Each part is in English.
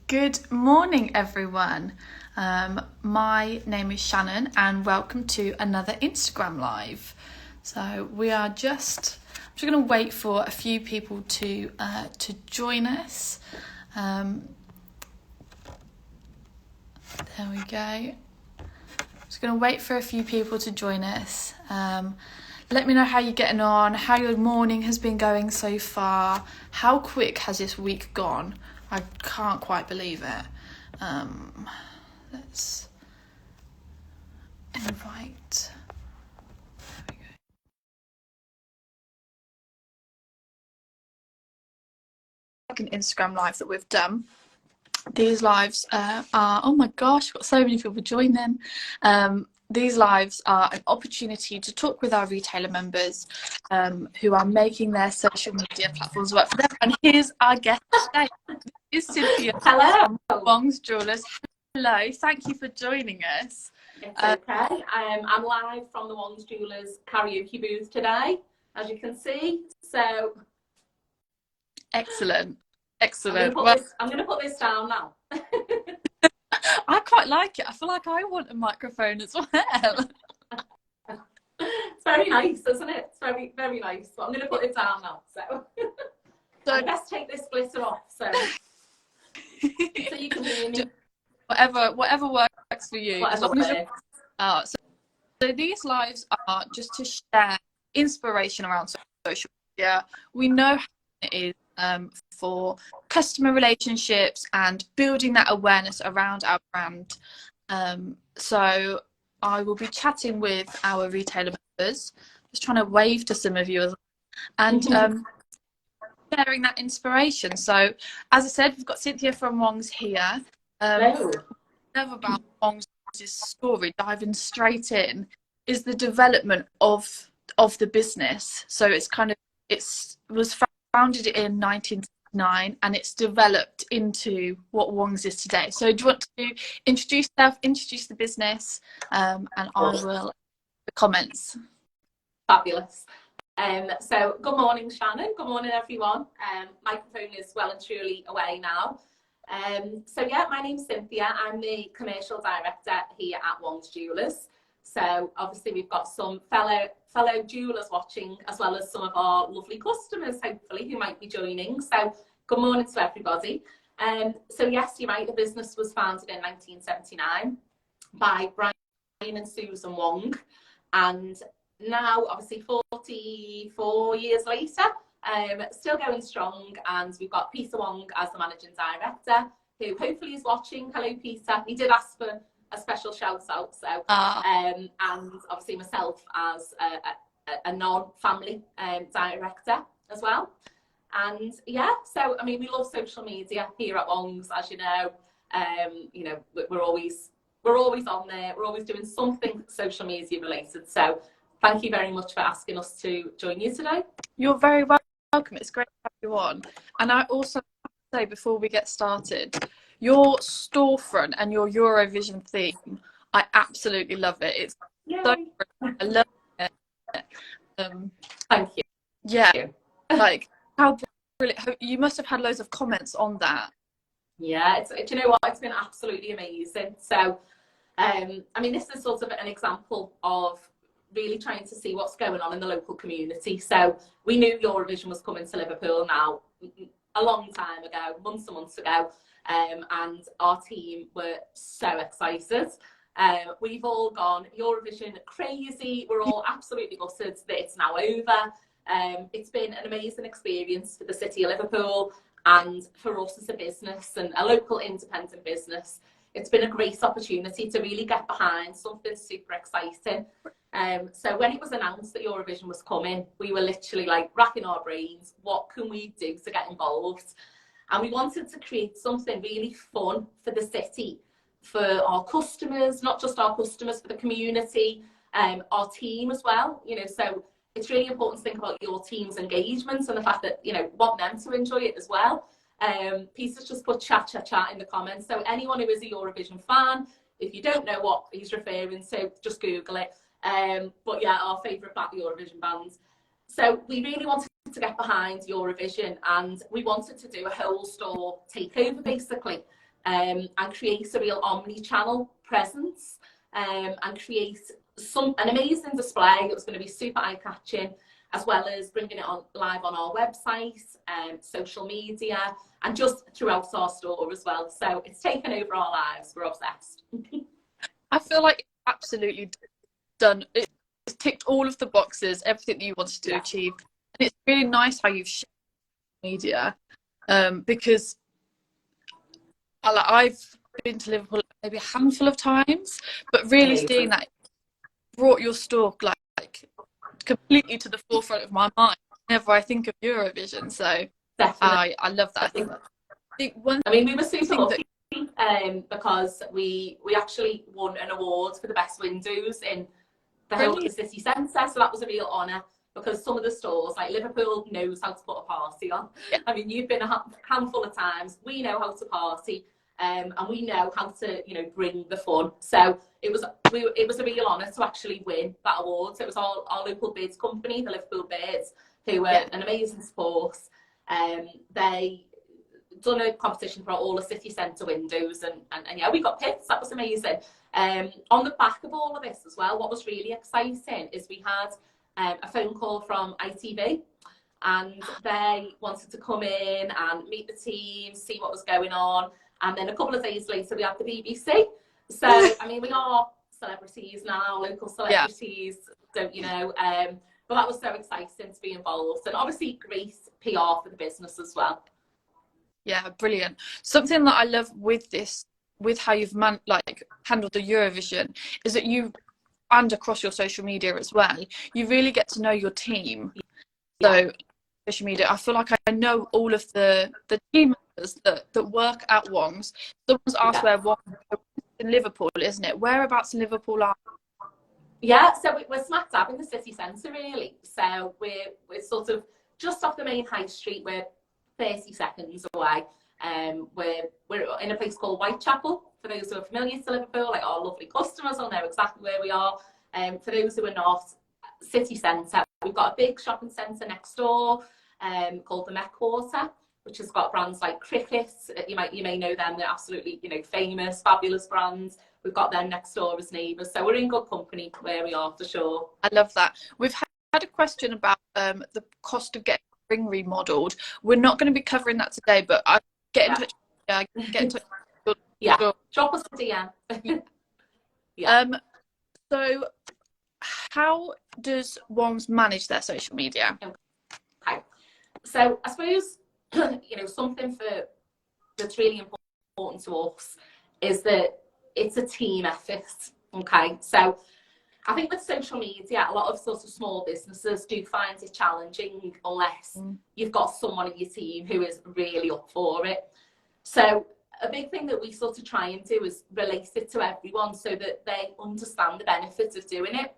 Good morning, everyone. My name is Shannon, and welcome to another Instagram Live. So I'm just going to wait for a few people to join us. There we go. Just going to wait for a few people to join us. Let me know how you're getting on, how your morning has been going so far. How quick has this week gone? I can't quite believe it. Let's invite. There we go. Second Instagram live that we've done. These lives are, oh my gosh, I've got so many people joining. These lives are an opportunity to talk with our retailer members who are making their social media platforms work for them. And here's our guest today. This is Cynthia from Wongs Jewellers. Hello, thank you for joining us. It's okay. I'm live from the Wongs Jewellers karaoke booth today, as you can see. So excellent. I'm going to put this down now. I quite like it. I feel like I want a microphone as well. It's very nice, isn't it? It's very, very nice. But I'm going to put it down now. So I best take this glitter off. So you can hear me. Whatever works for you. So these lives are just to share inspiration around social media. We know how it is for customer relationships and building that awareness around our brand. So I will be chatting with our retailer members, just trying to wave to some of you as well, and sharing that inspiration. So as I said, we've got Cynthia from Wongs here. About Wongs' story, diving straight in, is the development of the business. So it was founded in 1969 and it's developed into what Wongs is today. So do you want to introduce yourself, introduce the business, and I will the comments. Fabulous. So good morning, Shannon. Good morning, everyone. Microphone is well and truly away now. So yeah, my name's Cynthia. I'm the commercial director here at Wongs Jewellers. So obviously we've got some fellow jewellers watching, as well as some of our lovely customers, hopefully, who might be joining. So good morning to everybody. So yes, you're right, the business was founded in 1979 by Brian and Susan Wong. And now, obviously, 44 years later, still going strong. And we've got Peter Wong as the managing director, who hopefully is watching. Hello, Peter. He did ask for a special shout out. So, and obviously myself as a non-family director as well. And yeah, so I mean, we love social media here at Wongs, as you know. We're always on there. We're always doing something social media related. So thank you very much for asking us to join you today. You're very welcome. It's great to have you on. And I also have to say, before we get started, your storefront and your Eurovision theme, I absolutely love it. It's so great. I love it. Thank you. Yeah, like how brilliant. You must have had loads of comments on that. Yeah, do you know what? It's been absolutely amazing. So, I mean, this is sort of an example of really trying to see what's going on in the local community. So we knew Eurovision was coming to Liverpool now a long time ago, months and months ago. And our team were so excited. We've all gone Eurovision crazy. We're all absolutely gutted that it's now over. It's been an amazing experience for the city of Liverpool and for us as a business and a local independent business. It's been a great opportunity to really get behind something super exciting. So when it was announced that Eurovision was coming, we were literally like racking our brains. What can we do to get involved? And we wanted to create something really fun for the city, for our customers, not just our customers, for the community, our team as well. So it's really important to think about your team's engagement and the fact that, want them to enjoy it as well. Peter's just put chat in the comments. So anyone who is a Eurovision fan, if you don't know what he's referring to, just Google it. But yeah, our favourite Eurovision bands. So we really wanted wanted to get behind Eurovision, and we wanted to do a whole store takeover basically, and create a real omni-channel presence, and create an amazing display that was going to be super eye-catching, as well as bringing it on live on our website, social media, and just throughout our store as well. So it's taken over our lives. We're obsessed. I feel like it's absolutely done. It's ticked all of the boxes, everything that you wanted to achieve. And it's really nice how you've shared media, because I've been to Liverpool maybe a handful of times, but really seeing that brought your store like completely to the forefront of my mind whenever I think of Eurovision. So I love that. I mean, we were super lucky because we actually won an award for the best windows in the whole of the city centre. So that was a real honour, because some of the stores, like Liverpool, knows how to put a party on. Yeah. I mean, you've been a handful of times. We know how to party, and we know how to, you know, bring the fun. So it was a real honour to actually win that award. So it was our local Birds company, the Liverpool Birds, who were an amazing sport. They done a competition for all the city centre windows, and yeah, we got picked. That was amazing. On the back of all of this as well, what was really exciting is we had a phone call from ITV, and they wanted to come in and meet the team, see what was going on. And then a couple of days later, we had the BBC. So, I mean, we are celebrities now, local celebrities, don't you know? But that was so exciting to be involved, and obviously great PR for the business as well. Yeah, brilliant. Something that I love with this, with how you've handled the Eurovision, is that you, and across your social media as well, you really get to know your team. So social media, I feel like I know all of the team members that work at Wongs. Someone's asked where Wongs is in Liverpool, isn't it? Whereabouts in Liverpool are? Yeah, so we're smack dab in the city centre, really. So we're sort of just off the main high street. We're 30 seconds away. We're in a place called Whitechapel. For those who are familiar to Liverpool, like our lovely customers will know exactly where we are. For those who are not, city centre. We've got a big shopping centre next door called the Met Quarter, which has got brands like Cricket. You may know them. They're absolutely, you know, famous, fabulous brands. We've got them next door as neighbours. So we're in good company where we are, for sure. I love that. We've had a question about the cost of getting the ring remodelled. We're not going to be covering that today, but I get in touch. Yeah, get in touch. Drop us a DM. So how does Wongs manage their social media? Okay. So I suppose, you know, something that's really important to us is that it's a team effort. Okay. So I think with social media, a lot of sort of small businesses do find it challenging unless you've got someone in your team who is really up for it. So a big thing that we sort of try and do is relate it to everyone so that they understand the benefits of doing it.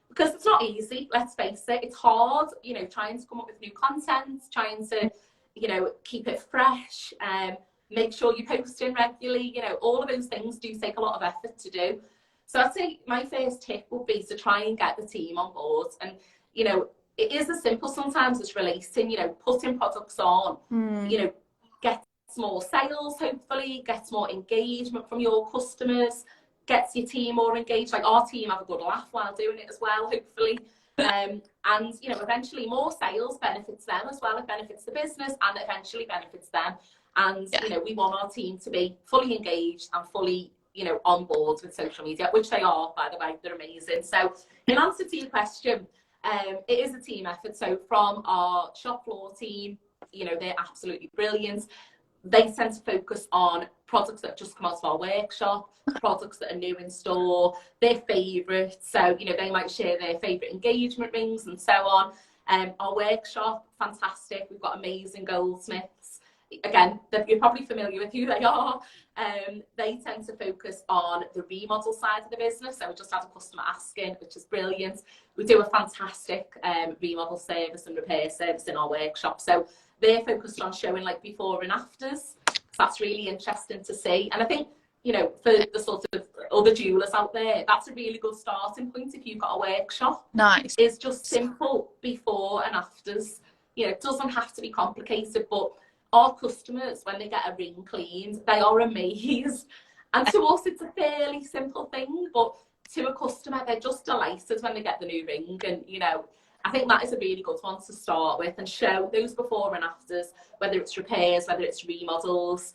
Because it's not easy, let's face it. It's hard, you know, trying to come up with new content, trying to, you know, keep it fresh, make sure you're posting regularly. You know, all of those things do take a lot of effort to do. So I'd say my first tip would be to try and get the team on board. And, you know, it is as simple sometimes as relating, you know, putting products on, you know, gets more sales, hopefully, gets more engagement from your customers, gets your team more engaged. Like our team have a good laugh while doing it as well, hopefully. And, you know, eventually more sales benefits them as well. It benefits the business and eventually benefits them. And, you know, we want our team to be fully engaged and fully, you know, on board with social media, which they are, by the way. They're amazing. So in answer to your question, it is a team effort. So from our shop floor team, you know, they're absolutely brilliant. They tend to focus on products that just come out of our workshop, products that are new in store, their favourites. So, you know, they might share their favourite engagement rings and so on. Our workshop, fantastic. We've got amazing goldsmiths. Again, you're probably familiar with who they are. They tend to focus on the remodel side of the business. So we just had a customer asking, which is brilliant. We do a fantastic remodel service and repair service in our workshop. So they're focused on showing like before and afters. So that's really interesting to see. And I think, you know, for the sort of other jewellers out there, that's a really good starting point if you've got a workshop. Nice. It's just simple before and afters. it doesn't have to be complicated, but our customers, when they get a ring cleaned, they are amazed. And to us, it's a fairly simple thing, but to a customer, they're just delighted when they get the new ring. And, I think that is a really good one to start with and show those before and afters, whether it's repairs, whether it's remodels.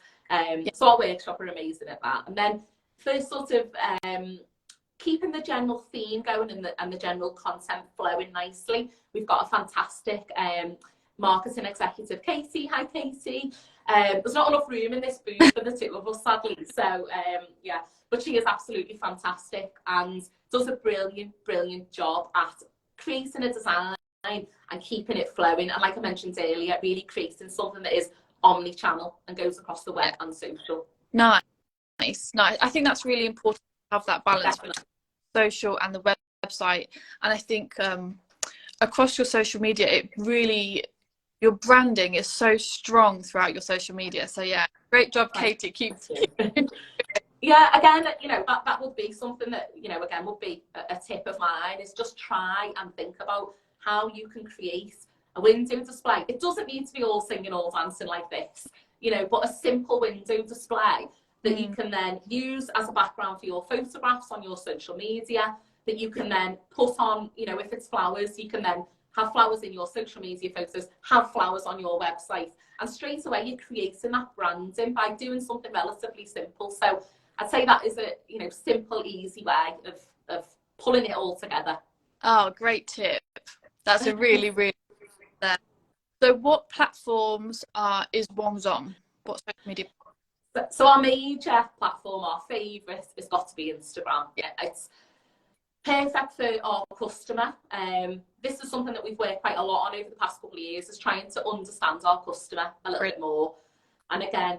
So our workshop are amazing at that. And then for sort of keeping the general theme going and the general content flowing nicely, we've got a fantastic marketing executive, Katie. Hi, Katie. There's not enough room in this booth for the two of us, sadly. So, but she is absolutely fantastic and does a brilliant job at creating a design and keeping it flowing. And like I mentioned earlier, really creating something that is omni-channel and goes across the web and social. Nice. I think that's really important to have that balance between social and the website. And I think across your social media, it really, your branding is so strong throughout your social media. So yeah, great job, Katie. Yeah, again, that would be something that, again, would be a tip of mine, is just try and think about how you can create a window display. It doesn't need to be all singing, all dancing like this, but a simple window display that you can then use as a background for your photographs on your social media, that you can then put on, if it's flowers, you can then have flowers in your social media photos, have flowers on your website. And straight away, you're creating that branding by doing something relatively simple. So I'd say that is a, simple, easy way of pulling it all together. Oh, great tip. That's a really, really good tip. So what platforms is Wongs on? What social media? So our major platform, our favourite, has got to be Instagram. Yeah, it's perfect for our customer. This is something that we've worked quite a lot on over the past couple of years, is trying to understand our customer a little bit more. And again,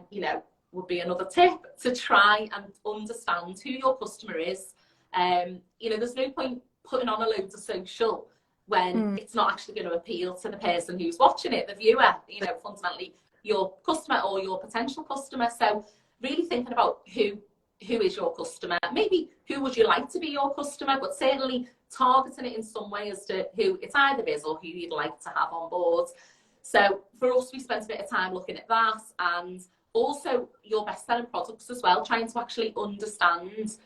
would be another tip to try and understand who your customer is. There's no point putting on a load of social when it's not actually going to appeal to the person who's watching it, the viewer, fundamentally your customer or your potential customer. So really thinking about who is your customer, maybe who would you like to be your customer, but certainly targeting it in some way as to who it either is or who you'd like to have on board. So for us, we spent a bit of time looking at that, and also your best-selling products as well, trying to actually understand.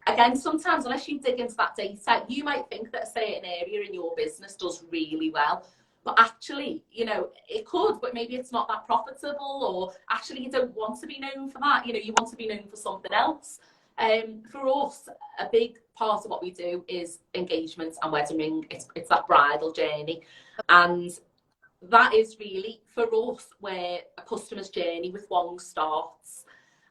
Again, sometimes unless you dig into that data, you might think that a certain area in your business does really well, but actually, it could, but maybe it's not that profitable, or actually you don't want to be known for that. You want to be known for something else. For us, a big part of what we do is engagement and wedding ring. It's that bridal journey, and that is really for us where a customer's journey with Wong starts.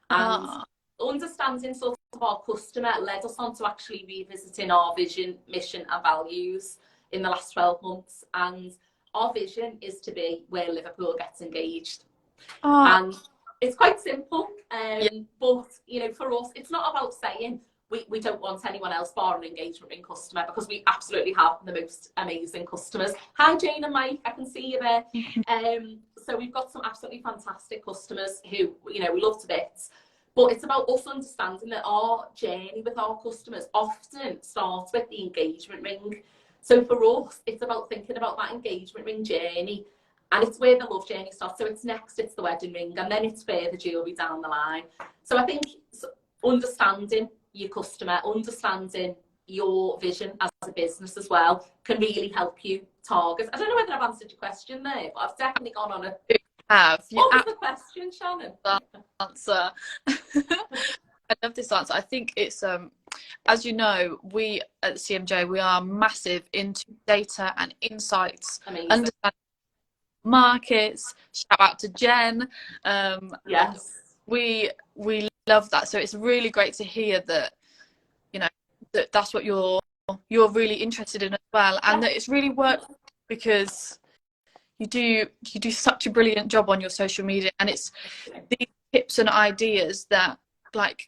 And understanding sort of our customer led us on to actually revisiting our vision, mission and values in the last 12 months. And our vision is to be where Liverpool gets engaged. And it's quite simple, but for us, it's not about saying we don't want anyone else bar an engagement ring customer, because we absolutely have the most amazing customers. Hi Jane and Mike, I can see you there. So we've got some absolutely fantastic customers who we love to bits, but it's about us understanding that our journey with our customers often starts with the engagement ring. So for us, it's about thinking about that engagement ring journey, and it's where the love journey starts. So it's the wedding ring, and then it's further jewellery down the line. So I think understanding your customer, understanding your vision as a business as well, can really help you target. I don't know whether I've answered your question there, but I've definitely gone on a... What was the question, Shannon? Answer. I love this answer. I think it's as you know, we at the CMJ, we are massive into data and insights. Amazing. Understanding markets. Shout out to Jen. Yes. We love that. So it's really great to hear that that's what you're really interested in as well, and that it's really worked, because you do such a brilliant job on your social media, and it's these tips and ideas that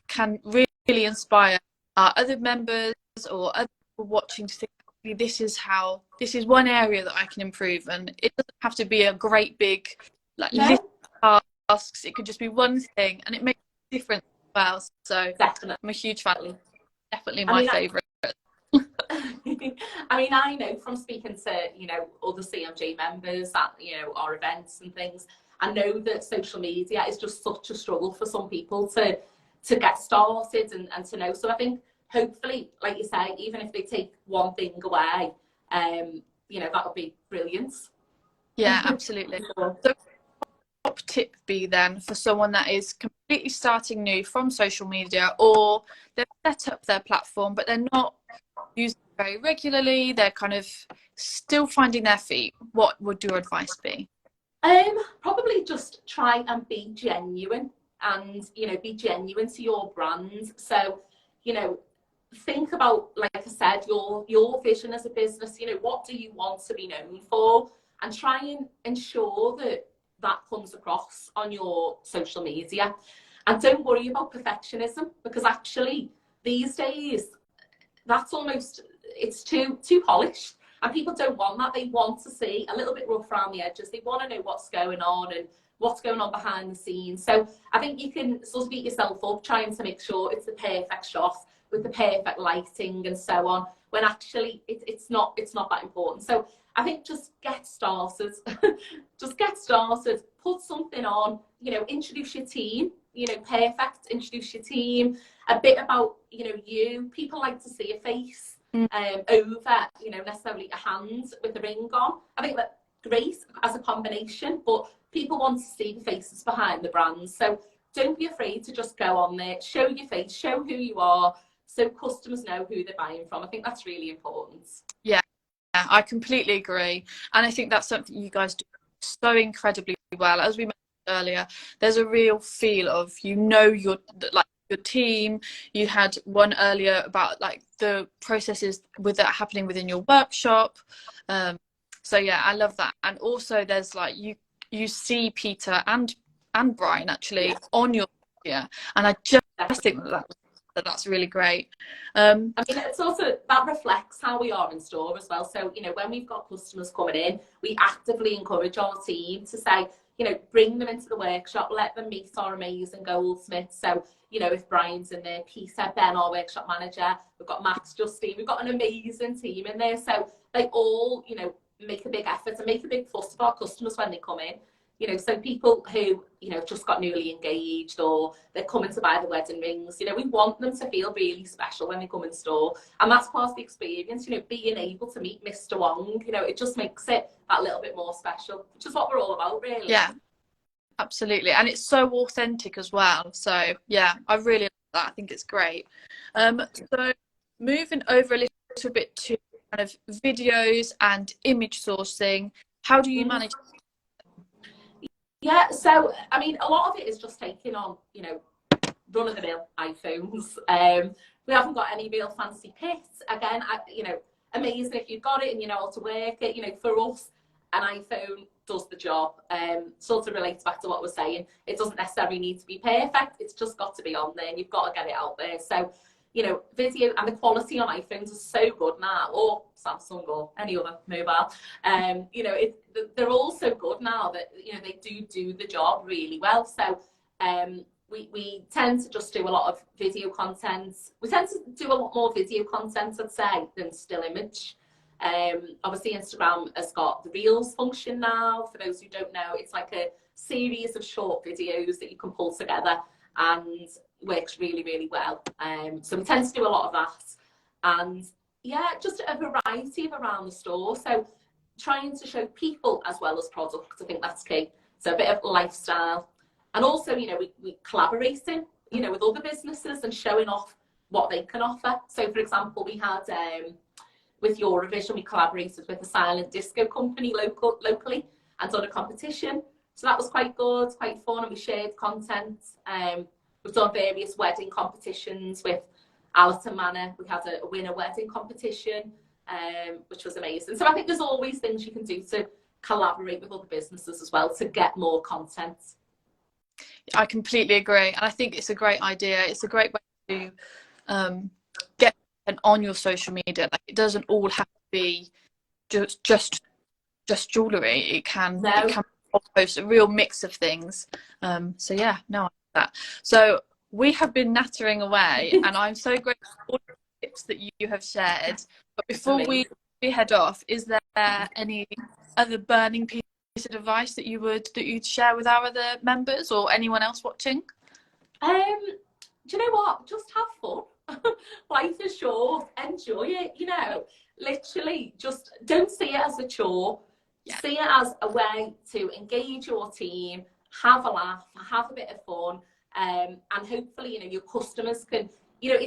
can really inspire other members or other people watching to think, this is one area that I can improve. And it doesn't have to be a great big list of tasks. It could just be one thing, and it makes a difference as well. So definitely, I'm a huge fan. Definitely my favourite. I mean, I know from speaking to, you know, other CMJ members at, you know, our events and things, I know that social media is just such a struggle for some people to get started and to know. So I think hopefully, like you say, even if they take one thing away, you know, that would be brilliant. Yeah, absolutely. So top tip be then for someone that is completely starting new from social media, or they've set up their platform but they're not using it very regularly, they're kind of still finding their feet, what would your advice be? Probably just try and be genuine, and you know, be genuine to your brand. So, you know, think about, like I said, your vision as a business. You know, what do you want to be known for, and try and ensure that that comes across on your social media. And don't worry about perfectionism, because actually these days that's almost, it's too polished, and people don't want that. They want to see a little bit rough around the edges. They want to know what's going on and what's going on behind the scenes. So I think you can sort of beat yourself up trying to make sure it's the perfect shot with the perfect lighting and so on, when actually it's not that important. So I think just get started. Just get started, put something on, you know, introduce your team, you know, perfect, introduce your team, a bit about, you know, you. People like to see a face over, you know, necessarily a hand with a ring on. I think that great as a combination, but people want to see the faces behind the brands. So don't be afraid to just go on there, show your face, show who you are, so customers know who they're buying from. I think that's really important. Yeah, I completely agree, and I think that's something you guys do so incredibly well. As we mentioned earlier, there's a real feel of, you know, your team. You had one earlier about like the processes with that happening within your workshop. So yeah, I love that. And also there's like you see Peter and Brian actually on your media, and I just think that's really great. I mean, it's also, that reflects how we are in store as well. So, you know, when we've got customers coming in, we actively encourage our team to say, you know, bring them into the workshop, let them meet our amazing goldsmiths. So, you know, if Brian's in there, Peter, Ben, our workshop manager, we've got Max, Justine, we've got an amazing team in there. So they all, you know, make a big effort and make a big fuss of our customers when they come in. You know, so people who, you know, just got newly engaged, or they're coming to buy the wedding rings, you know, we want them to feel really special when they come in store. And that's part of the experience, you know, being able to meet Mr. Wong, you know, it just makes it that little bit more special, which is what we're all about, really. Yeah, absolutely. And it's so authentic as well. So yeah, I really like that. I think it's great. So moving over a little bit to kind of videos and image sourcing, how do you manage? Yeah, so I mean, a lot of it is just taking on, you know, run-of-the-mill iPhones. We haven't got any real fancy kits. Again, you know, amazing if you've got it and you know how to work it. You know, for us, an iPhone does the job. Sort of relates back to what we're saying. It doesn't necessarily need to be perfect. It's just got to be on there, and you've got to get it out there. So, you know, video and the quality on iPhones is so good now, or Samsung or any other mobile. You know, they're all so good now that, you know, they do the job really well. So we tend to just do a lot of video content. We tend to do a lot more video content, I'd say, than still image. Obviously Instagram has got the Reels function now. For those who don't know, it's like a series of short videos that you can pull together, and works really, really well. So we tend to do a lot of that, and yeah, just a variety of around the store. So trying to show people as well as product, I think that's key. So a bit of lifestyle, and also, you know, we collaborating, you know, with other businesses and showing off what they can offer. So for example, we had with Eurovision, we collaborated with a silent disco company locally and done a competition. So that was quite good, quite fun, and we shared content. We've done various wedding competitions with Allerton Manor. We had a winner wedding competition, which was amazing. So I think there's always things you can do to collaborate with other businesses as well to get more content. I completely agree, and I think it's a great idea. It's a great way to get on your social media. Like, it doesn't all have to be just jewellery. It can post a real mix of things. So yeah, no, I like that. So we have been nattering away, and I'm so grateful for all the tips that you have shared. But before we head off, is there any other burning piece of advice that you'd share with our other members or anyone else watching? Do you know what? Just have fun. Life is short. Enjoy it. You know, literally, just don't see it as a chore. Yeah. See it as a way to engage your team, have a laugh, have a bit of fun, and hopefully, you know, your customers can. You know,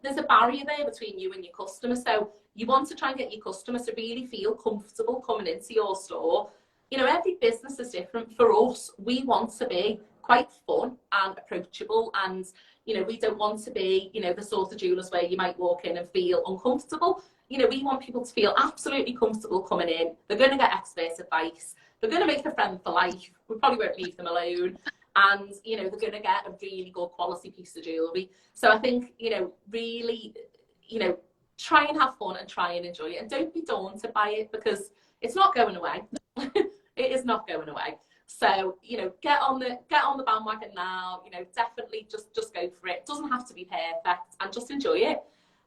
there's a barrier there between you and your customers. So you want to try and get your customers to really feel comfortable coming into your store. You know, every business is different. For us, we want to be quite fun and approachable, and you know, we don't want to be, you know, the sort of jewellers where you might walk in and feel uncomfortable. You know, we want people to feel absolutely comfortable coming in. They're going to get expert advice. They're going to make a friend for life. We probably won't leave them alone. And, you know, they're going to get a really good quality piece of jewellery. So I think, you know, really, you know, try and have fun and try and enjoy it. And don't be daunted by it, because it's not going away. It is not going away. So, you know, get on the bandwagon now. You know, definitely just go for it. It doesn't have to be perfect, and just enjoy it.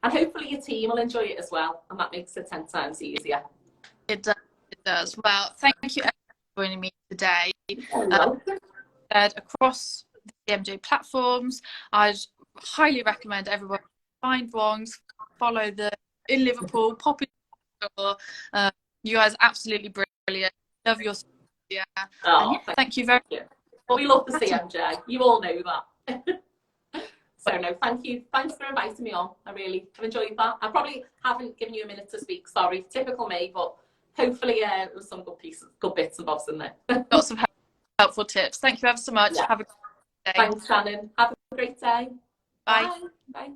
And hopefully your team will enjoy it as well, and that makes it 10 times easier. It does. It does. Well, thank you for joining me today. Across the MJ platforms, I'd highly recommend everyone find Wongs, follow in Liverpool, pop in the store. You guys are absolutely brilliant. Love your store. Yeah. Oh, yeah, thank you very much. Well, we love the CMJ. You all know that. So no, thank you. Thanks for inviting me on. I've enjoyed that. I probably haven't given you a minute to speak. Sorry, typical me, but hopefully there was some good bits and bobs in there. Lots of helpful tips. Thank you ever so much. Yeah. Have a great day. Thanks, Shannon. Have a great day. Bye. Bye. Bye.